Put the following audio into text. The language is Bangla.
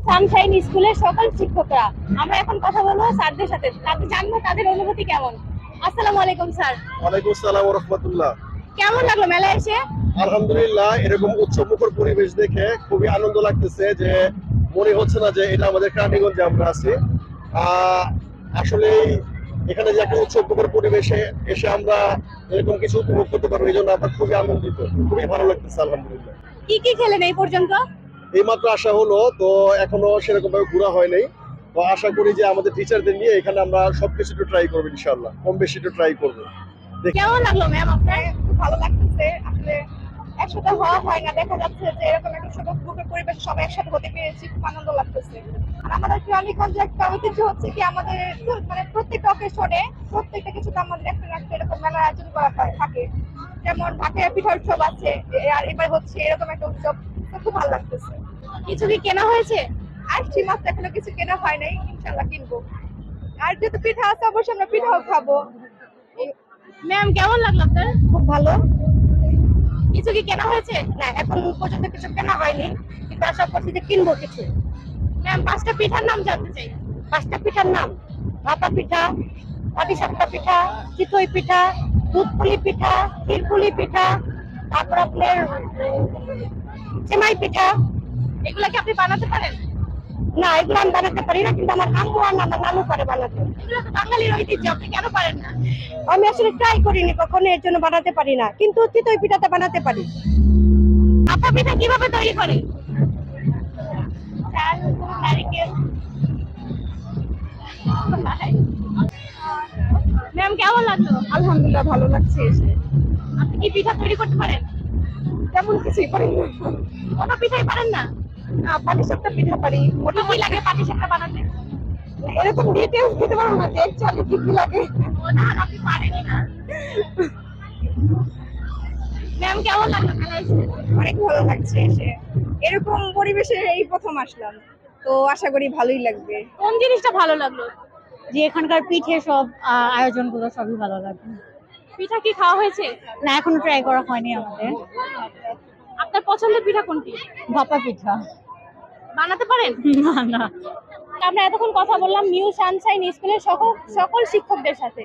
সানশাইন স্কুলের সকল শিক্ষকরা। আমরা এখন কথা বলবো স্যারদের সাথে, তাদের জানবো তাদের অনুভূতি কেমন। আসসালামু আলাইকুম স্যার। ওয়ালাইকুম আসসালাম ওয়া রাহমাতুল্লাহ। কেমন লাগলো মেলায় এসে? আলহামদুলিল্লাহ, এরকম উৎসবমুখর পরিবেশ দেখে খুবই আনন্দ লাগতেছে, যে মনে হচ্ছে না যে এটা আমাদের কেরানীগঞ্জে আমরা আছি। আসলে এখানে যে একটা উৎসবমুখর পরিবেশে এসে আমরা এরকম কিছু উপভোগ করতে পারবো, এই জন্য আমরা খুবই আনন্দিত, খুবই ভালো লাগতেছে আলহামদুলিল্লাহ। কি কি খেলেন এই পর্যন্ত? এইমাত্র আসা হলো, তো এখনো সেরকম ভাবে ঘোরা হয় নাই। তো আশা করি যে আমাদের টিচারদের নিয়ে এখানে আমরা সবকিছু একটু ট্রাই করবো, ইনশাআল্লাহ কম বেশি একটু ট্রাই করবো। কেমন লাগলো ম্যাম আপনার? খুব ভালো লাগতেছে। আসলে একসাথে হওয়া হয় না, দেখা যাচ্ছে যে এরকম একটা ছোট গ্রুপের পরিবেশে সবাই একসাথে হতে পেরেছি, খুব আনন্দ লাগতেছে। আর আমাদের কেরানীগঞ্জে একটা ঐতিহ্য হচ্ছে কি, আমাদের মানে প্রত্যেকটা অকেশনে প্রত্যেকটা কিছুতে আমাদের একটা না একটা এরকম মেলার আয়োজন করা থাকে। যেমন ঢাকায় পিঠা উৎসব আছে, আর এবার হচ্ছে এরকম একটা উৎসব, তো খুব ভালো লাগতেছে। কিছু কি কেনা হয়েছে? আসছি মাত্র, এখনো কিছু কেনা হয় নাই, ইনশাল্লাহ কিনবো। আর যেহেতু পিঠা আছে অবশ্যই আমরা পিঠাও খাবো। ম্যাম কেমন লাগলো আপনার? খুব ভালো। কিছু কি কেনা হয়েছে? না, এখন পর্যন্ত কিছু কেনা হয়নি, কিন্তু আশা করছি যে কিনবো কিছু। ম্যাম 5টা পিঠার নাম জানতে চাই। 5টা পিঠার নাম: ভাপা পিঠা, পাটিসাপটা পিঠা, চিতই পিঠা, দুধপুলি পিঠা, ক্ষীরপুলি পিঠা, তারপর আপনার সেমাই পিঠা। এগুলা কি আপনি বানাতে পারেন? না, এগুলো আমি বানাতে পারি না, কিন্তু আমার আম্মু আর আমার নানু পারে বানাতে। এগুলো তো বাঙালির ঐতিহ্য, আপনি কেন পারেন না? আমি আসলে ট্রাই করিনি কখনো, এর জন্য বানাতে পারি না, কিন্তু চিতই পিঠাটা বানাতে পারি। ভাপা পিঠা কিভাবে তৈরি করে? চাল, নারকেল। ম্যাম কেমন লাগলো? আলহামদুলিল্লাহ, ভালো লাগছে এসে। আপনি কি পিঠা তৈরি করতে পারেন? তেমন কিছুই পারি না। কোনো পিঠাই পারেন না? পাটিসাপটা পিঠা পারি। মোটামুটি লাগে পাটিসাপটা বানাতে? এরকম ডিটেইলস দিতে পারবো না যে অ্যাকচুয়ালি কি কি লাগে। ও না, আপনি পারেনই না। ম্যাম কেমন লাগলো মেলায় এসে? অনেক ভালো লাগছে এসে, এরকম পরিবেশে এই প্রথম আসলাম, তো আশা করি ভালোই লাগবে। কোন জিনিসটা ভালো লাগলো? যে এখানকার পিঠে সব আয়োজনগুলো সবই ভালো লাগে। পিঠা কি খাওয়া হয়েছে? না, এখনো ট্রাই করা হয়নি আমাদের। আপনার পছন্দের পিঠা কোনটি? ভাপা পিঠা। বানাতে পারেন? না না। আমরা এতক্ষণ কথা বললাম নিউ সানশাইন স্কুলের সকল শিক্ষকদের সাথে।